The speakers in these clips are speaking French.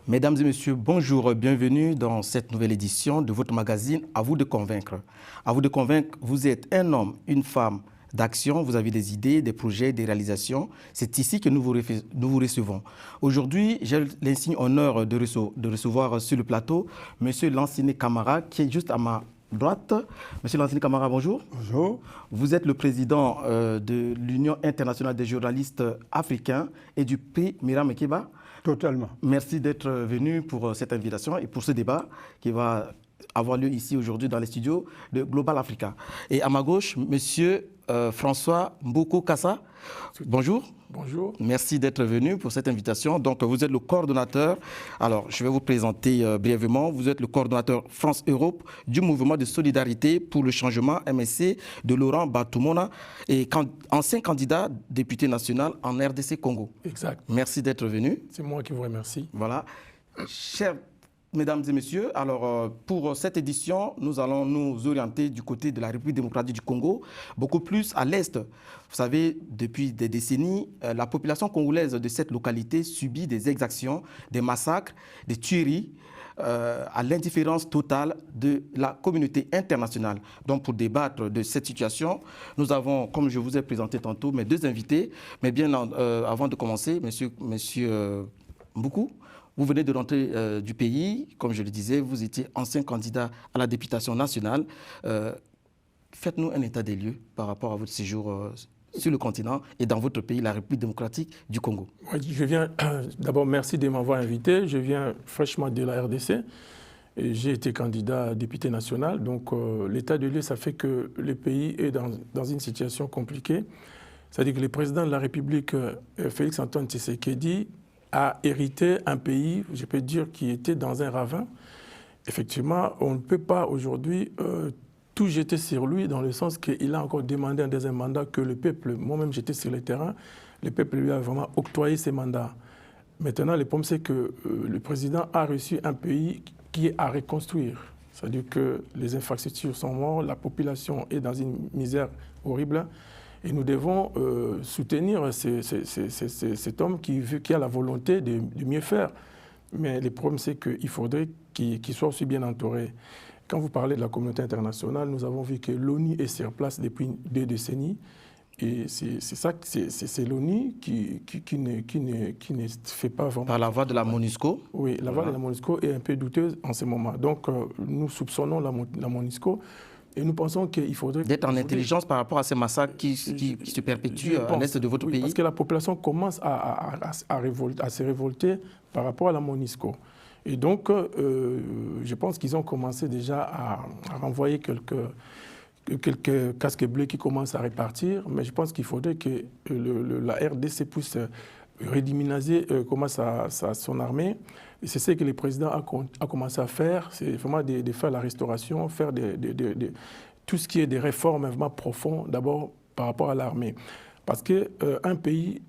Mesdames et messieurs, bonjour, bienvenue dans cette nouvelle édition de votre magazine « À vous de convaincre ». À vous de convaincre, vous êtes un homme, une femme d'action, vous avez des idées, des projets, des réalisations. C'est ici que nous vous recevons. Aujourd'hui, j'ai l'insigne honneur de recevoir sur le plateau M. Lansine Camara, qui est juste à ma droite. Monsieur Lansine Camara, bonjour. Bonjour. Vous êtes le président de l'Union internationale des journalistes africains et du prix Mira Makeba. Totalement. Merci d'être venu pour cette invitation et pour ce débat qui va avoir lieu ici aujourd'hui dans les studios de Global Africa. Et à ma gauche, monsieur François Mboko Kassa. Bonjour. Bonjour. Merci d'être venu pour cette invitation. Donc, vous êtes le coordonnateur. Alors, je vais vous présenter brièvement. Vous êtes le coordonnateur France-Europe du mouvement de solidarité pour le changement MSC de Laurent Batoumona et ancien candidat député national en RDC Congo. Exact. Merci d'être venu. C'est moi qui vous remercie. Voilà. Chers mesdames et messieurs, alors pour cette édition, nous allons nous orienter du côté de la République démocratique du Congo, beaucoup plus à l'est. Vous savez, depuis des décennies, la population congolaise de cette localité subit des exactions, des massacres, des tueries, à l'indifférence totale de la communauté internationale. Donc pour débattre de cette situation, nous avons, comme je vous ai présenté tantôt, mes deux invités. Mais bien avant de commencer, monsieur Mboukou, vous venez de rentrer du pays, comme je le disais, vous étiez ancien candidat à la députation nationale. Faites-nous un état des lieux par rapport à votre séjour sur le continent et dans votre pays, la République démocratique du Congo. Oui, je viens, d'abord merci de m'avoir invité. Je viens fraîchement de la RDC. J'ai été candidat à député national. Donc l'état des lieux, ça fait que le pays est dans une situation compliquée. C'est-à-dire que le président de la République, Félix-Antoine Tshisekedi, a hérité un pays, je peux dire, qui était dans un ravin. Effectivement, on ne peut pas aujourd'hui tout jeter sur lui dans le sens qu'il a encore demandé un deuxième mandat que le peuple, moi-même j'étais sur le terrain, le peuple lui a vraiment octroyé ses mandats. Maintenant, le problème c'est que le président a reçu un pays qui est à reconstruire. C'est-à-dire que les infrastructures sont mortes, la population est dans une misère horrible. Et nous devons soutenir cet homme qui a la volonté de mieux faire. Mais le problème, c'est qu'il faudrait qu'il soit aussi bien entouré. Quand vous parlez de la communauté internationale, nous avons vu que l'ONU est sur place depuis 2 décennies. Et c'est l'ONU qui ne fait pas vraiment... Par la voix de la MONUSCO. Oui, la voix de la MONUSCO est un peu douteuse en ce moment. Donc, nous soupçonnons la MONUSCO. Et nous pensons qu'il faudrait... D'être en intelligence par rapport à ces massacres qui se perpétuent à l'est de votre pays. Parce que la population commence à se révolter par rapport à la MONUSCO. Et donc, je pense qu'ils ont commencé déjà à renvoyer quelques casques bleus qui commencent à répartir. Mais je pense qu'il faudrait que la RDC puisse redynamiser son armée. Et c'est ce que le président a commencé à faire, c'est vraiment de faire la restauration, faire tout ce qui est des réformes vraiment profondes, d'abord par rapport à l'armée. Parce qu'un pays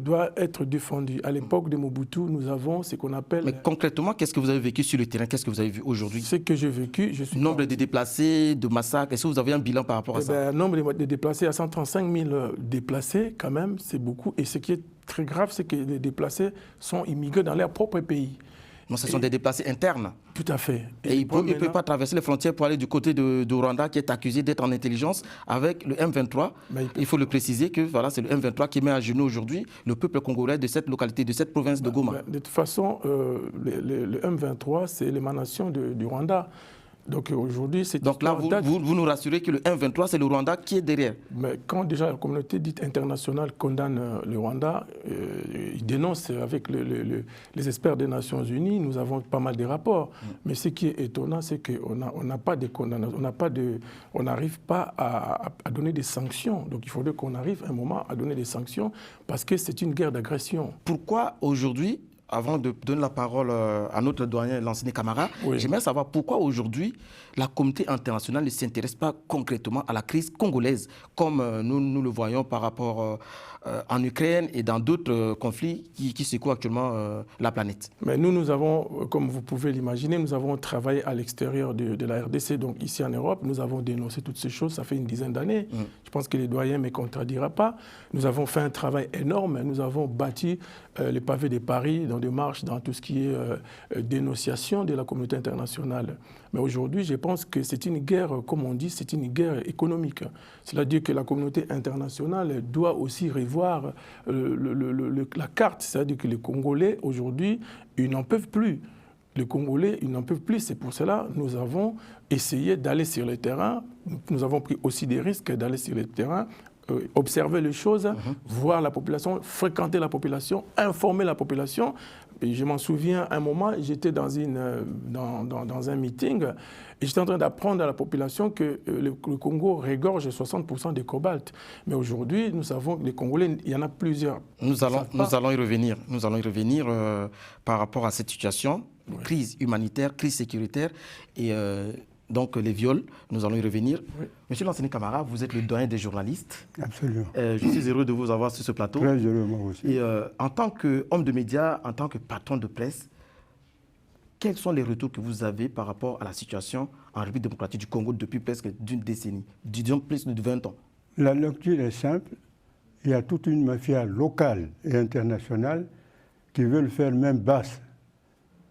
doit être défendu. À l'époque de Mobutu, nous avons ce qu'on appelle... Mais concrètement, qu'est-ce que vous avez vécu sur le terrain? Qu'est-ce que vous avez vu aujourd'hui? Ce que j'ai vécu, je suis... Nombre de déplacés, de massacres, est-ce que vous avez un bilan par rapport à ça? Nombre de déplacés, à 135 000 déplacés, quand même, c'est beaucoup. Et ce qui est très grave, c'est que les déplacés sont immigrés dans leur propre pays. Non, ce sont des déplacés internes. Tout à fait. Et il ne peut pas traverser les frontières pour aller du côté de Rwanda, qui est accusé d'être en intelligence avec le M23. Il faut le préciser que voilà, c'est le M23 qui met à genoux aujourd'hui le peuple congolais de cette localité, de cette province de Goma. De toute façon, le M23, c'est l'émanation du Rwanda. Donc aujourd'hui, c'est... Donc là, vous nous rassurez que le M23, c'est le Rwanda qui est derrière. Mais quand déjà la communauté dite internationale condamne le Rwanda, il dénonce avec les experts des Nations Unies, nous avons pas mal de rapports. Mais ce qui est étonnant, c'est qu'on n'a pas de condamnation, on n'arrive pas à donner des sanctions. Donc il faudrait qu'on arrive un moment à donner des sanctions parce que c'est une guerre d'agression. Pourquoi aujourd'hui, avant de donner la parole à notre doyen Lansine Camara, oui, j'aimerais savoir pourquoi aujourd'hui la communauté internationale ne s'intéresse pas concrètement à la crise congolaise, comme nous le voyons par rapport en Ukraine et dans d'autres conflits qui secouent actuellement la planète. Mais nous avons, comme vous pouvez l'imaginer, nous avons travaillé à l'extérieur de la RDC, donc ici en Europe, nous avons dénoncé toutes ces choses, ça fait une dizaine d'années. Je pense que les doyens ne me contrediras pas. Nous avons fait un travail énorme, nous avons bâti les pavés de Paris, dans des marches, dans tout ce qui est dénonciation de la communauté internationale. Mais aujourd'hui, je pense que c'est une guerre, comme on dit, c'est une guerre économique. C'est-à-dire que la communauté internationale doit aussi revoir la carte. C'est-à-dire que les Congolais, aujourd'hui, ils n'en peuvent plus. Les Congolais, ils n'en peuvent plus. C'est pour cela que nous avons essayé d'aller sur le terrain. Nous avons pris aussi des risques d'aller sur le terrain, observer les choses, voir la population, fréquenter la population, informer la population. Et je m'en souviens, un moment, j'étais dans un meeting et j'étais en train d'apprendre à la population que le Congo regorge 60% de cobalt. Mais aujourd'hui, nous savons que les Congolais, il y en a plusieurs. Nous allons y revenir. Nous allons y revenir par rapport à cette situation, crise humanitaire, crise sécuritaire et donc les viols. Nous allons y revenir. Oui. Monsieur Lansana Camara, vous êtes le doyen des journalistes. Absolument. Je suis heureux de vous avoir sur ce plateau. Très heureux, moi aussi. Et en tant qu'homme de médias, en tant que patron de presse, quels sont les retours que vous avez par rapport à la situation en République démocratique du Congo depuis presque d'une décennie, disons plus de 20 ans? La lecture est simple. Il y a toute une mafia locale et internationale qui veulent faire même basse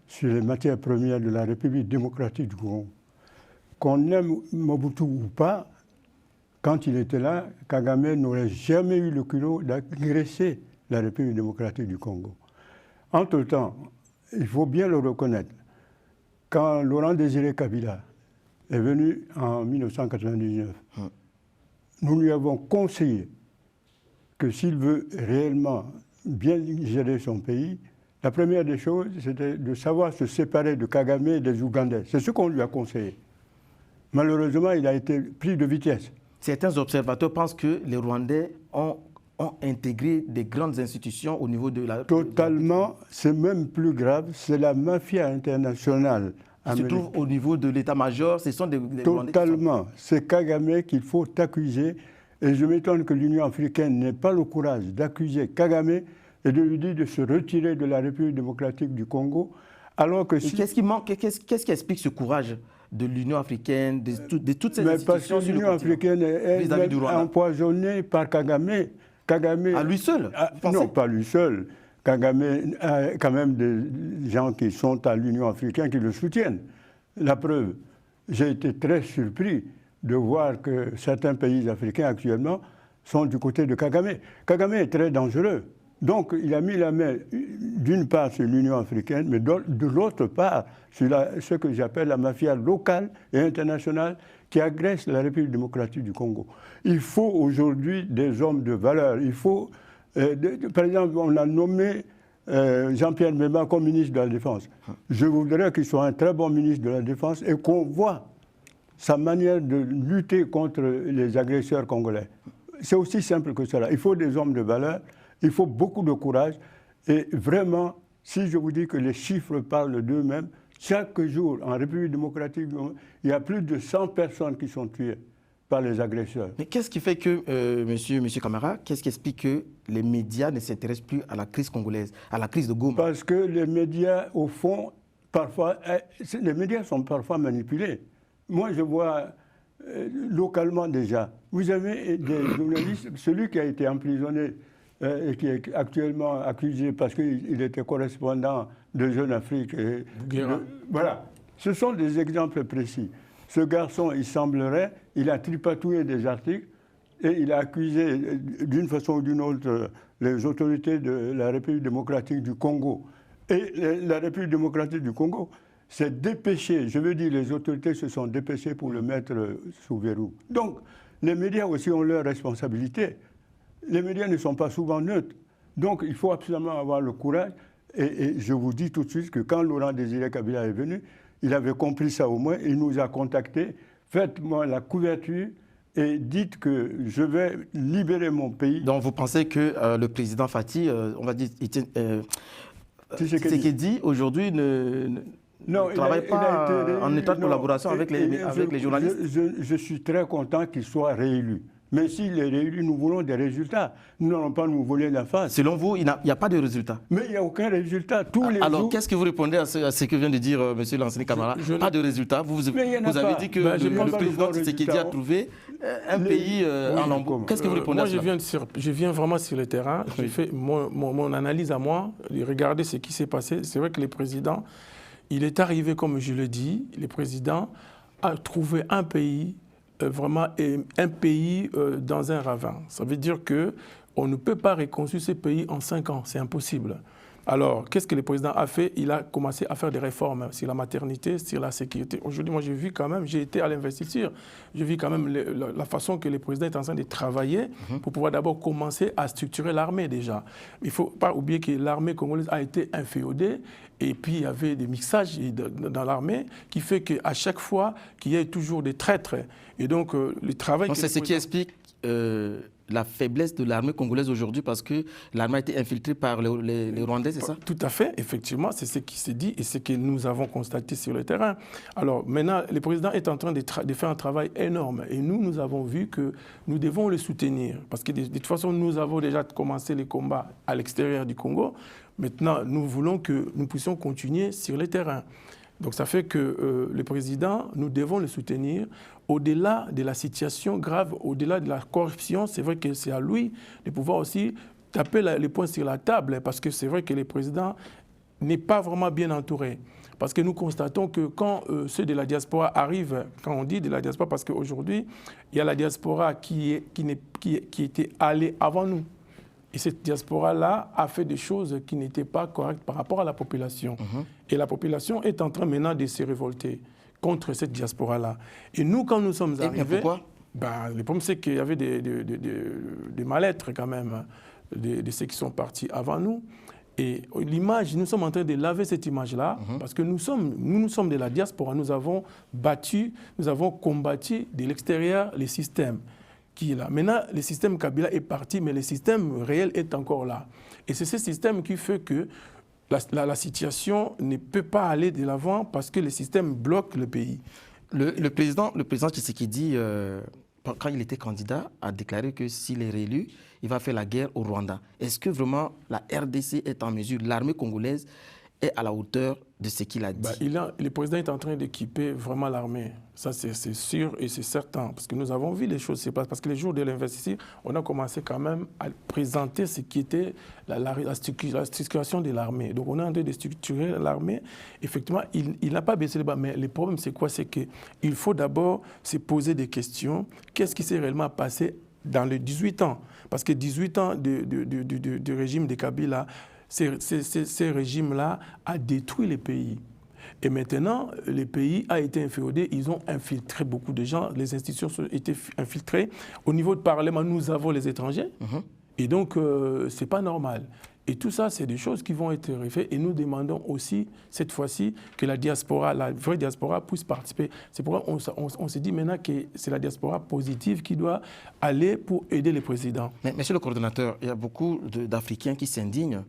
sur les matières premières de la République démocratique du Congo. Qu'on aime Mobutu ou pas, quand il était là, Kagame n'aurait jamais eu le culot d'agresser la République démocratique du Congo. Entre-temps, il faut bien le reconnaître, quand Laurent Désiré Kabila est venu en 1999, nous lui avons conseillé que s'il veut réellement bien gérer son pays, la première des choses, c'était de savoir se séparer de Kagame et des Ougandais. C'est ce qu'on lui a conseillé. Malheureusement, il a été pris de vitesse. Certains observateurs pensent que les Rwandais ont intégré des grandes institutions au niveau de la... Totalement, c'est même plus grave, c'est la mafia internationale. Qui se trouve au niveau de l'état-major, ce sont des Totalement, c'est Kagame qu'il faut accuser. Et je m'étonne que l'Union africaine n'ait pas le courage d'accuser Kagame et de lui dire de se retirer de la République démocratique du Congo. Alors que qu'est-ce qui manque, qu'est-ce qui explique ce courage de l'Union africaine, de toutes ces institutions? Parce que l'Union africaine est empoisonnée par Kagame. Kagame à lui seul? Non, pas lui seul. Kagame a quand même des gens qui sont à l'Union africaine qui le soutiennent. La preuve, j'ai été très surpris de voir que certains pays africains actuellement sont du côté de Kagame. Kagame est très dangereux. Donc, il a mis la main d'une part sur l'Union africaine, mais de l'autre part sur ce que j'appelle la mafia locale et internationale qui agresse la République démocratique du Congo. Il faut aujourd'hui des hommes de valeur. Il faut, par exemple, on a nommé Jean-Pierre Bemba comme ministre de la Défense. Je voudrais qu'il soit un très bon ministre de la Défense et qu'on voit sa manière de lutter contre les agresseurs congolais. C'est aussi simple que cela. Il faut des hommes de valeur. Il faut beaucoup de courage et vraiment, si je vous dis que les chiffres parlent d'eux-mêmes, chaque jour en République démocratique, il y a plus de 100 personnes qui sont tuées par les agresseurs. Mais qu'est-ce qui fait que, monsieur Camara, qu'est-ce qui explique que les médias ne s'intéressent plus à la crise congolaise, à la crise de Goma? Parce que les médias, au fond, parfois, les médias sont parfois manipulés. Moi, je vois localement déjà, vous avez des journalistes, celui qui a été emprisonné, et qui est actuellement accusé parce qu'il était correspondant de Jeune Afrique. Voilà. Ce sont des exemples précis. Ce garçon, il semblerait, il a tripatouillé des articles et il a accusé d'une façon ou d'une autre les autorités de la République démocratique du Congo. Et la République démocratique du Congo s'est dépêchée, je veux dire, les autorités se sont dépêchées pour le mettre sous verrou. Donc, les médias aussi ont leur responsabilité. Les médias ne sont pas souvent neutres. Donc, il faut absolument avoir le courage. Et je vous dis tout de suite que quand Laurent Désiré Kabila est venu, il avait compris ça au moins. Il nous a contactés. Faites-moi la couverture et dites que je vais libérer mon pays. Donc, vous pensez que le président Fati, on va dire, Tshisekedi, aujourd'hui, ne travaille pas en étroite collaboration avec les journalistes? Je suis très content qu'il soit réélu. Mais s'il est réélu, nous voulons des résultats. Nous n'allons pas nous voler la face. Selon vous, il n'y a pas de résultat? Mais il n'y a aucun résultat. Alors, qu'est-ce que vous répondez à ce que vient de dire M. Lansana Camara? Pas de résultat. Vous avez dit que le président Tshisekedi a trouvé un pays en lambeaux. Qu'est-ce que vous répondez à cela? Je viens vraiment sur le terrain. Oui. J'ai fait mon analyse à moi. Regardez ce qui s'est passé. C'est vrai que le président, il est arrivé, comme je le dis, le président a trouvé un pays vraiment un pays dans un ravin. Ça veut dire qu'on ne peut pas reconstruire ce pays en 5 ans, c'est impossible. Alors, qu'est-ce que le président a fait? Il a commencé à faire des réformes sur la maternité, sur la sécurité. Aujourd'hui, moi, j'ai vu quand même, j'ai été à l'investiture, j'ai vu quand même la façon que le président est en train de travailler pour pouvoir d'abord commencer à structurer l'armée déjà. Il ne faut pas oublier que l'armée congolaise a été inféodée et puis il y avait des mixages dans l'armée qui fait qu'à chaque fois qu'il y ait toujours des traîtres. Et donc, le travail... C'est ce qui explique la faiblesse de l'armée congolaise aujourd'hui parce que l'armée a été infiltrée par les Rwandais, c'est ça? Tout à fait, effectivement, c'est ce qui s'est dit et ce que nous avons constaté sur le terrain. Alors maintenant, le président est en train de faire un travail énorme et nous avons vu que nous devons le soutenir parce que de toute façon, nous avons déjà commencé les combats à l'extérieur du Congo. Maintenant, nous voulons que nous puissions continuer sur le terrain. Donc ça fait que le président, nous devons le soutenir. Au-delà de la situation grave, au-delà de la corruption, c'est vrai que c'est à lui de pouvoir aussi taper les points sur la table parce que c'est vrai que le président n'est pas vraiment bien entouré. Parce que nous constatons que quand ceux de la diaspora arrivent, quand on dit de la diaspora, parce qu'aujourd'hui, il y a la diaspora qui était allée avant nous. Et cette diaspora-là a fait des choses qui n'étaient pas correctes par rapport à la population. Et la population est en train maintenant de se révolter contre cette diaspora-là. Et nous, quand nous sommes arrivés... Et pourquoi? Le problème, c'est qu'il y avait des mal-être quand même de ceux qui sont partis avant nous. Et l'image, nous sommes en train de laver cette image-là parce que nous sommes de la diaspora. Nous avons battu, nous avons combattu de l'extérieur les systèmes qui est là. Maintenant, le système Kabila est parti, mais le système réel est encore là. Et c'est ce système qui fait que la situation ne peut pas aller de l'avant parce que le système bloque le pays. Le président Tshisekedi, quand il était candidat, a déclaré que s'il est réélu, il va faire la guerre au Rwanda. Est-ce que vraiment la RDC est en mesure, l'armée congolaise est à la hauteur de ce qu'il a dit? Le président est en train d'équiper vraiment l'armée. Ça, c'est sûr et c'est certain. Parce que nous avons vu les choses se passer. Parce que les jours de l'investiture, on a commencé quand même à présenter ce qui était la structuration de l'armée. Donc, on est en train de structurer l'armée. Effectivement, il n'a pas baissé les bras. Mais le problème, c'est quoi? C'est qu'il faut d'abord se poser des questions. Qu'est-ce qui s'est réellement passé dans les 18 ans? Parce que 18 ans du régime de Kabila, ce régime-là a détruit les pays. Et maintenant, le pays a été inféodé, ils ont infiltré beaucoup de gens, les institutions ont été infiltrées. Au niveau du Parlement, nous avons les étrangers, et donc ce n'est pas normal. Et tout ça, c'est des choses qui vont être refaites. Et nous demandons aussi, cette fois-ci, que la diaspora, la vraie diaspora, puisse participer. C'est pourquoi on se dit maintenant que c'est la diaspora positive qui doit aller pour aider les présidents. Mais, monsieur le coordonnateur, il y a beaucoup d'Africains qui s'indignent.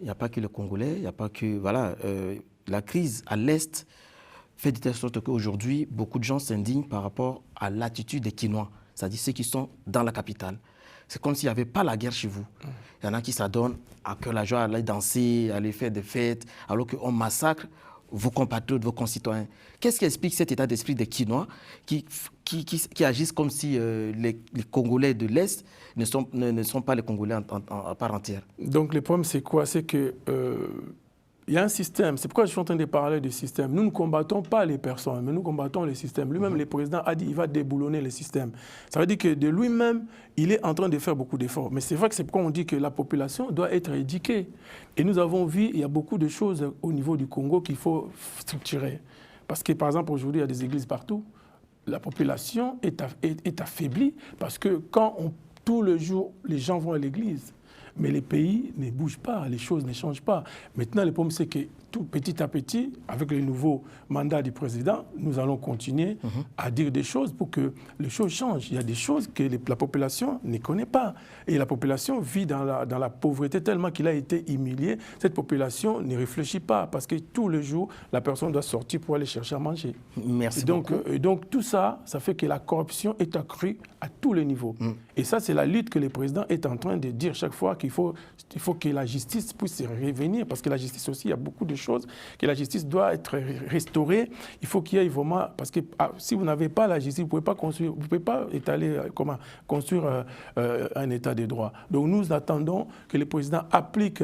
Il n'y a pas que les Congolais, il n'y a pas que... Voilà, la crise à l'Est fait de telle sorte qu'aujourd'hui, beaucoup de gens s'indignent par rapport à l'attitude des Kinois, c'est-à-dire ceux qui sont dans la capitale. C'est comme s'il n'y avait pas la guerre chez vous. Il y en a qui s'adonnent à cœur la joie, à aller danser, à aller faire des fêtes, alors qu'on massacre vos compatriotes, vos concitoyens. Qu'est-ce qui explique cet état d'esprit des Kinois qui agissent comme si les Congolais de l'Est ne sont pas les Congolais à part entière? Donc le problème, c'est quoi? C'est que... il y a un système, c'est pourquoi je suis en train de parler du système. Nous ne combattons pas les personnes, mais nous combattons le système. Lui-même, le président a dit qu'il va déboulonner le système. Ça veut dire que de lui-même, il est en train de faire beaucoup d'efforts. Mais c'est vrai que c'est pourquoi on dit que la population doit être éduquée. Et nous avons vu, il y a beaucoup de choses au niveau du Congo qu'il faut structurer. Parce que, par exemple, aujourd'hui, il y a des églises partout. La population est affaiblie parce que quand tout le jour, les gens vont à l'église, mais les pays ne bougent pas, les choses ne changent pas. Maintenant, le problème, c'est que petit à petit, avec le nouveau mandat du président, nous allons continuer à dire des choses pour que les choses changent. Il y a des choses que la population ne connaît pas. Et la population vit dans la pauvreté tellement qu'il a été humilié. Cette population ne réfléchit pas parce que tous les jours, la personne doit sortir pour aller chercher à manger. Merci beaucoup. Et donc tout ça, ça fait que la corruption est accrue à tous les niveaux. Et ça, c'est la lutte que le président est en train de dire chaque fois qu'il faut que la justice puisse revenir, parce que la justice aussi, il y a beaucoup de choses, que la justice doit être restaurée. Il faut qu'il y ait vraiment, parce que si vous n'avez pas la justice, vous ne pouvez pas construire, vous pouvez pas construire un état de droit. Donc nous attendons que le président applique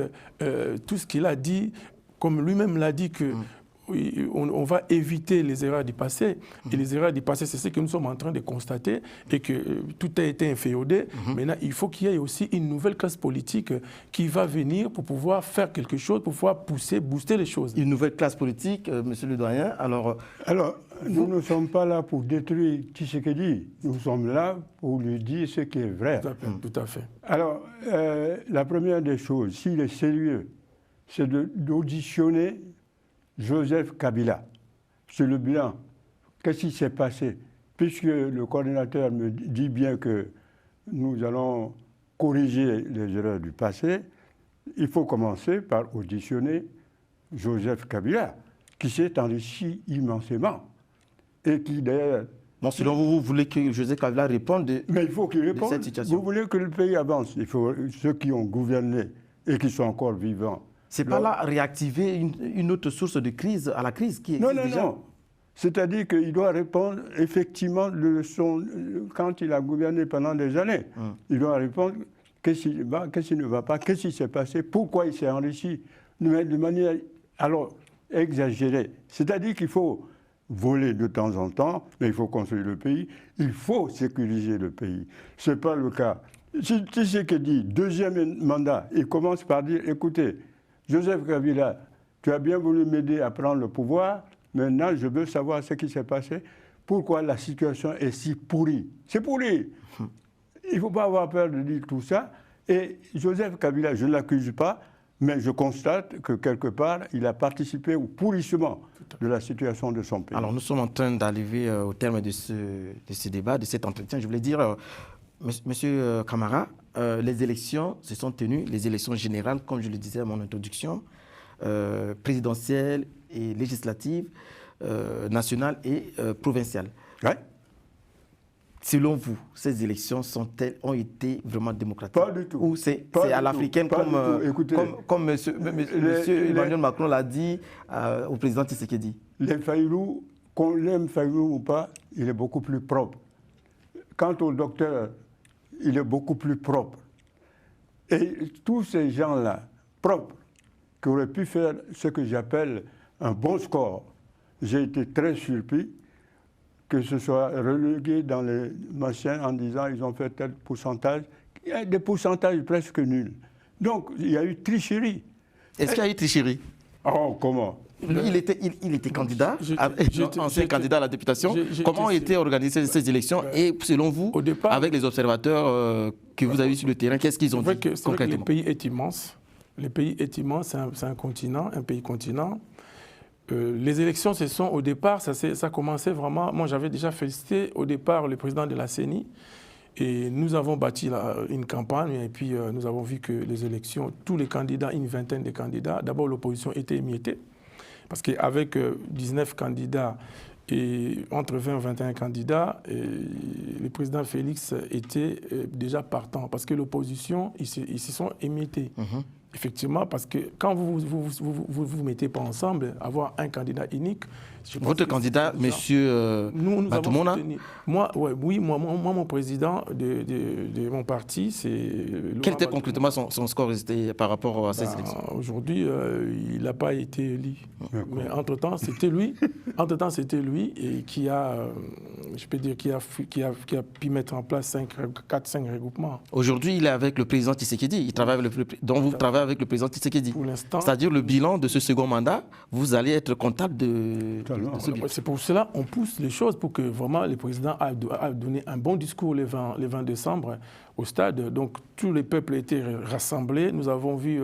tout ce qu'il a dit, comme lui-même l'a dit que on va éviter les erreurs du passé. Et les erreurs du passé, c'est ce que nous sommes en train de constater et que tout a été inféodé. Maintenant, il faut qu'il y ait aussi une nouvelle classe politique qui va venir pour pouvoir faire quelque chose, pour pouvoir booster les choses. Une nouvelle classe politique, monsieur le doyen. Alors nous ne sommes pas là pour détruire Tshisekedi. Nous sommes là pour lui dire ce qui est vrai. Tout à fait. Alors, la première des choses, s'il est sérieux, c'est d'auditionner Joseph Kabila sur le bilan. Qu'est-ce qui s'est passé? Puisque le coordinateur me dit bien que nous allons corriger les erreurs du passé, il faut commencer par auditionner Joseph Kabila, qui s'est enrichi immensément. Et qui d'ailleurs... Bon, selon vous voulez que Joseph Kabila réponde Mais il faut qu'il réponde. Cette situation. Vous voulez que le pays avance. Il faut ceux qui ont gouverné et qui sont encore vivants. C'est pas là réactiver une autre source de crise à la crise qui existe déjà. Non. C'est-à-dire qu'il doit répondre effectivement quand il a gouverné pendant des années. Il doit répondre qu'est-ce qui ne va pas, qu'est-ce qui s'est passé, pourquoi il s'est enrichi de manière exagérée. C'est-à-dire qu'il faut voler de temps en temps, mais il faut construire le pays, il faut sécuriser le pays. Ce n'est pas le cas. Si Tshisekedi, deuxième mandat, il commence par dire, écoutez, Joseph Kabila, tu as bien voulu m'aider à prendre le pouvoir, maintenant je veux savoir ce qui s'est passé, pourquoi la situation est si pourrie. C'est pourri. Il ne faut pas avoir peur de dire tout ça. Et Joseph Kabila, je ne l'accuse pas, mais je constate que quelque part, il a participé au pourrissement de la situation de son pays. Alors nous sommes en train d'arriver au terme de ce débat, de cet entretien. Je voulais dire, Monsieur Camara, les élections se sont tenues, les élections générales, comme je le disais à mon introduction, présidentielles et législatives, nationales et provinciales. Ouais. Selon vous, ces élections ont été vraiment démocratiques? Pas du tout. Ou c'est à l'africaine comme monsieur Emmanuel Macron l'a dit au président Tshisekedi? Les Fayulu, qu'on l'aime Fayulu ou pas, il est beaucoup plus propre. Quant au docteur, il est beaucoup plus propre. Et tous ces gens-là, propres, qui auraient pu faire ce que j'appelle un bon score, j'ai été très surpris que ce soit relégué dans les machins en disant ils ont fait tel pourcentage. Il y a des pourcentages presque nuls. Donc, il y a eu tricherie. Est-ce qu'il y a eu tricherie? Oh, comment? Lui, il était candidat, ancien candidat à la députation. Comment ont été organisées ces élections? Et selon vous, au départ, avec les observateurs que vous avez sur le terrain, qu'est-ce qu'ils ont dit concrètement? C'est vrai que le pays est immense. Le pays est immense, c'est un continent, un pays continent. Les élections, ce sont au départ, ça commençait vraiment... Moi, j'avais déjà félicité au départ le président de la CENI. Et nous avons bâti une campagne et puis nous avons vu que les élections, tous les candidats, une vingtaine de candidats, d'abord l'opposition était émiettée. Parce qu'avec 19 candidats et entre 20 et 21 candidats, le président Félix était déjà partant. Parce que l'opposition, ils se sont émiettés. Effectivement, parce que quand vous mettez pas ensemble, avoir un candidat unique... Votre candidat, monsieur Batumona? Moi, mon président de mon parti, c'est... Quel était concrètement son score par rapport à ces élections? Aujourd'hui, il n'a pas été élu. Mais entre-temps, c'était lui. Et qui a, je peux dire, qui a pu mettre en place 4-5 regroupements. Aujourd'hui, il est avec le président Tshisekedi. Il travaille donc vous travaillez avec le président Tshisekedi. Pour l'instant. C'est-à-dire le bilan de ce second mandat, vous allez être comptable de ce bilan. C'est pour cela qu'on pousse les choses pour que vraiment le président a donné un bon discours le 20 décembre au stade. Donc tous les peuples étaient rassemblés. Nous avons vu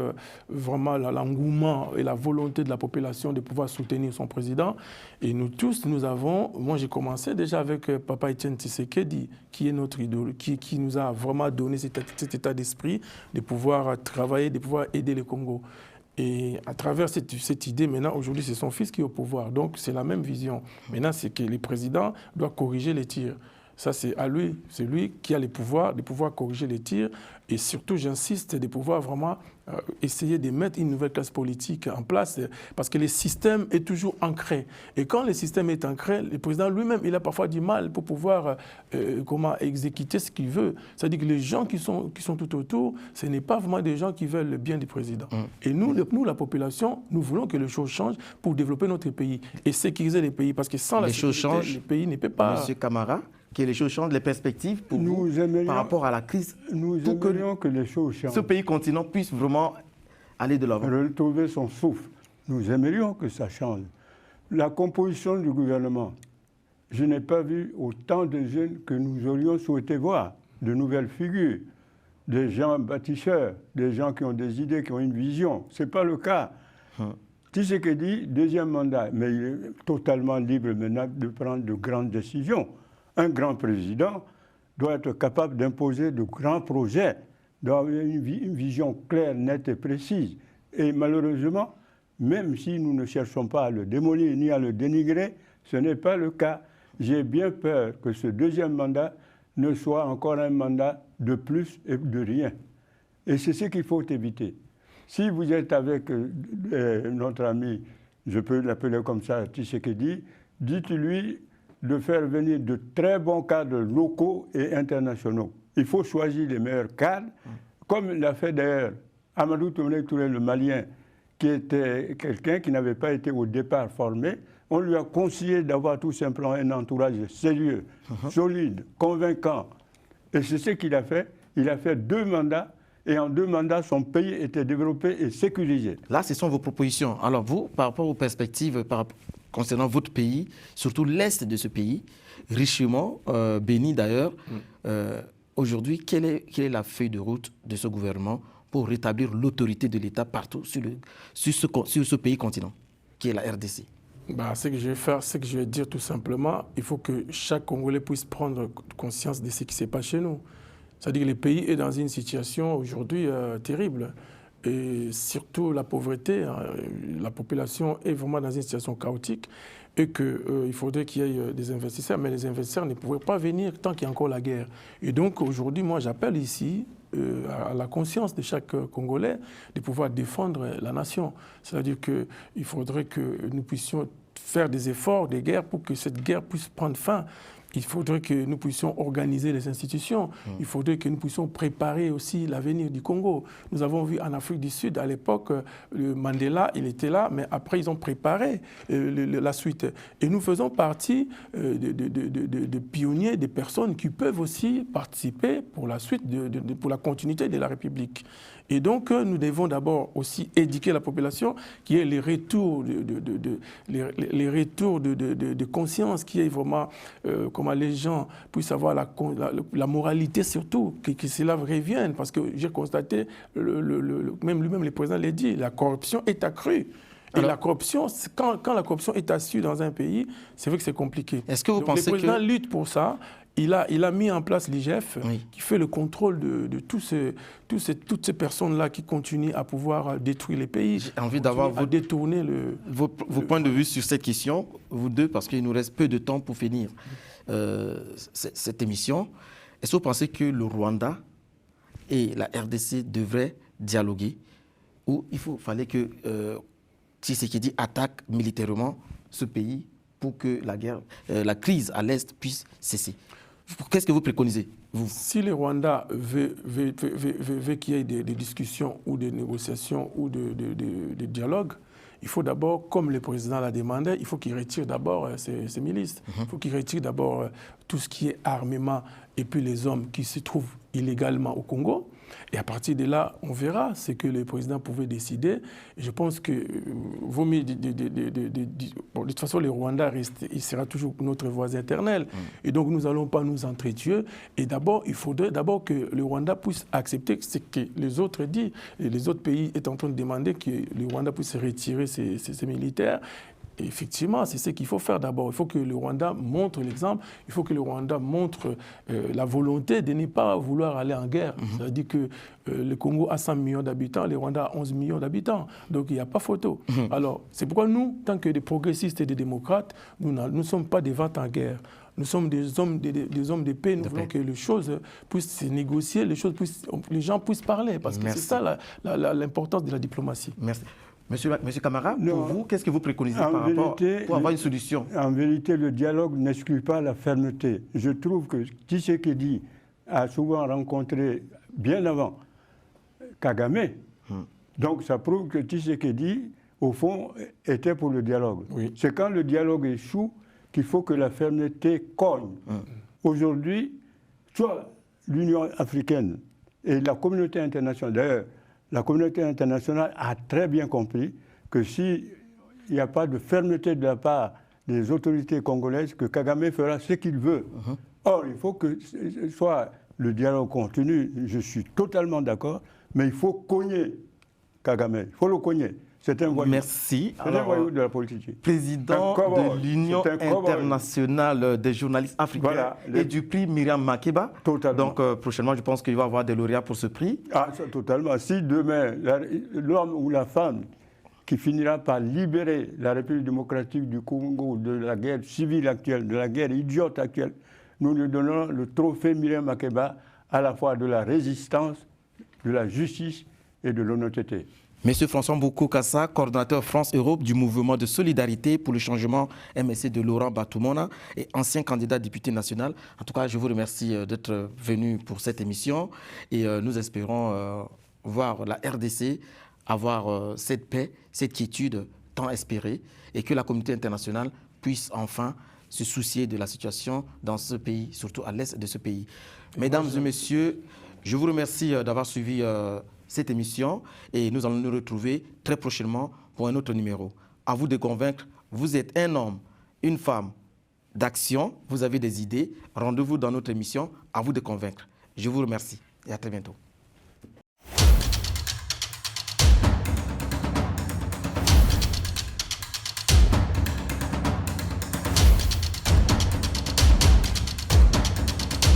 vraiment l'engouement et la volonté de la population de pouvoir soutenir son président. Et nous tous, moi j'ai commencé déjà avec Papa Etienne Tshisekedi, qui est notre idole, qui nous a vraiment donné cet état d'esprit de pouvoir travailler, de pouvoir aider le Congo. Et à travers cette idée, maintenant, aujourd'hui, c'est son fils qui est au pouvoir. Donc, c'est la même vision. Maintenant, c'est que le président doit corriger les tirs. Ça, c'est à lui. C'est lui qui a le pouvoir de pouvoir corriger les tirs. Et surtout, j'insiste, de pouvoir vraiment essayer de mettre une nouvelle classe politique en place. Parce que le système est toujours ancré. Et quand le système est ancré, le président lui-même, il a parfois du mal pour pouvoir exécuter ce qu'il veut. C'est-à-dire que les gens qui sont tout autour, ce n'est pas vraiment des gens qui veulent le bien du président. Et nous, la population, nous voulons que les choses changent pour développer notre pays et sécuriser les pays. Parce que sans la sécurité, le pays ne peut pas... Monsieur Camara, que les choses changent, les perspectives pour vous par rapport à la crise. Nous aimerions que les choses changent. Ce pays continent puisse vraiment aller de l'avant. Retrouver son souffle. Nous aimerions que ça change. La composition du gouvernement, je n'ai pas vu autant de jeunes que nous aurions souhaité voir, de nouvelles figures, des gens bâtisseurs, des gens qui ont des idées, qui ont une vision. Ce n'est pas le cas. Tshisekedi, deuxième mandat, mais il est totalement libre maintenant de prendre de grandes décisions. Un grand président doit être capable d'imposer de grands projets, doit avoir une vision claire, nette et précise. Et malheureusement, même si nous ne cherchons pas à le démolir ni à le dénigrer, ce n'est pas le cas. J'ai bien peur que ce deuxième mandat ne soit encore un mandat de plus et de rien. Et c'est ce qu'il faut éviter. Si vous êtes avec notre ami, je peux l'appeler comme ça, Tshisekedi, dites-lui de faire venir de très bons cadres locaux et internationaux. Il faut choisir les meilleurs cadres, comme l'a fait d'ailleurs Amadou Touré, le Malien, qui était quelqu'un qui n'avait pas été au départ formé. On lui a conseillé d'avoir tout simplement un entourage sérieux, solide, convaincant. Et c'est ce qu'il a fait. Il a fait 2 mandats. Et en 2 mandats, son pays était développé et sécurisé. Là, ce sont vos propositions. Alors vous, par rapport aux perspectives concernant votre pays, surtout l'Est de ce pays, richement béni d'ailleurs, aujourd'hui, quelle est la feuille de route de ce gouvernement pour rétablir l'autorité de l'État partout sur ce pays continent, qui est la RDC? Ce que je vais faire, c'est que je vais dire tout simplement, il faut que chaque Congolais puisse prendre conscience de ce qui se passe chez nous. C'est-à-dire que le pays est dans une situation aujourd'hui terrible. Et surtout la pauvreté, la population est vraiment dans une situation chaotique et qu'il faudrait qu'il y ait des investisseurs. Mais les investisseurs ne pourraient pas venir tant qu'il y a encore la guerre. Et donc aujourd'hui, moi j'appelle ici à la conscience de chaque Congolais de pouvoir défendre la nation. C'est-à-dire qu'il faudrait que nous puissions faire des efforts de guerre pour que cette guerre puisse prendre fin. Il faudrait que nous puissions organiser les institutions. Il faudrait que nous puissions préparer aussi l'avenir du Congo. Nous avons vu en Afrique du Sud, à l'époque, Mandela, il était là, mais après, ils ont préparé la suite. Et nous faisons partie de pionniers, des personnes qui peuvent aussi participer pour la suite, pour la continuité de la République. Et donc, nous devons d'abord aussi éduquer la population, qui ait les retours de conscience, qui est vraiment comment les gens puissent avoir la moralité surtout, que cela revienne. Parce que j'ai constaté, même lui-même, le président l'a dit, la corruption est accrue. Et la corruption, quand la corruption est assue dans un pays, c'est vrai que c'est compliqué. Est-ce que vous pensez le président lutte pour ça. Il a mis en place l'IGF, qui fait le contrôle de toutes ces personnes-là qui continuent à pouvoir détruire les pays. J'ai envie d'avoir vos points de vue sur cette question, vous deux, parce qu'il nous reste peu de temps pour finir cette émission. Est-ce que vous pensez que le Rwanda et la RDC devraient dialoguer, ou fallait que Tshisekedi attaque militairement ce pays pour que la crise à l'Est puisse cesser? Qu'est-ce que vous préconisez, vous? Si le Rwanda veut qu'il y ait des discussions ou des négociations ou des dialogues, il faut d'abord, comme le président l'a demandé, il faut qu'il retire d'abord ses milices. Il faut qu'il retire d'abord tout ce qui est armement et puis les hommes qui se trouvent illégalement au Congo. Et à partir de là, on verra ce que le président pouvait décider. Et je pense que vaut mieux bon, de toute façon, le Rwanda il sera toujours notre voisin éternel. Et donc, nous n'allons pas nous entretuer. Et d'abord, il faudrait d'abord que le Rwanda puisse accepter ce que les autres disent. Et les autres pays sont en train de demander que le Rwanda puisse retirer ses militaires. Et effectivement, c'est ce qu'il faut faire d'abord. Il faut que le Rwanda montre l'exemple. Il faut que le Rwanda montre la volonté de ne pas vouloir aller en guerre. C'est-à-dire que le Congo a 100 millions d'habitants, le Rwanda a 11 millions d'habitants. Donc, il n'y a pas photo. Alors, c'est pourquoi nous, tant que des progressistes et des démocrates, nous ne sommes pas des ventes en guerre. Nous sommes des hommes de paix. Nous voulons que les choses puissent se négocier, les gens puissent parler. Parce que c'est ça l'importance de la diplomatie. Merci. Monsieur Camara, pour vous, qu'est-ce que vous préconisez par rapport pour avoir une solution? En vérité, le dialogue n'exclut pas la fermeté. Je trouve que Tshisekedi a souvent rencontré, bien avant, Kagame. Donc ça prouve que Tshisekedi, au fond, était pour le dialogue. Oui. C'est quand le dialogue échoue qu'il faut que la fermeté cogne. Aujourd'hui, soit l'Union africaine et la communauté internationale, d'ailleurs, la communauté internationale a très bien compris que s'il n'y a pas de fermeté de la part des autorités congolaises, que Kagame fera ce qu'il veut. Or, il faut que soit le dialogue continue, je suis totalement d'accord, mais il faut cogner Kagame, il faut le cogner. C'est un voyou. Merci. C'est un voyou de la politique. Président de l'Union internationale des journalistes africains, voilà, et du prix Myriam Makeba. Totalement. Donc prochainement, je pense qu'il va y avoir des lauréats pour ce prix. Ah, ça, totalement. Si demain, l'homme ou la femme qui finira par libérer la République démocratique du Congo de la guerre civile actuelle, de la guerre idiote actuelle, nous lui donnons le trophée Myriam Makeba à la fois de la résistance, de la justice et de l'honnêteté. Monsieur François Mboko-Kassa, coordonnateur France-Europe du mouvement de solidarité pour le changement MSC de Laurent Batumona et ancien candidat député national. En tout cas, je vous remercie d'être venu pour cette émission et nous espérons voir la RDC avoir cette paix, cette quiétude tant espérée et que la communauté internationale puisse enfin se soucier de la situation dans ce pays, surtout à l'est de ce pays. Mesdames et messieurs, je vous remercie d'avoir suivi cette émission et nous allons nous retrouver très prochainement pour un autre numéro. À vous de convaincre, vous êtes un homme, une femme d'action, vous avez des idées, rendez-vous dans notre émission, à vous de convaincre. Je vous remercie et à très bientôt.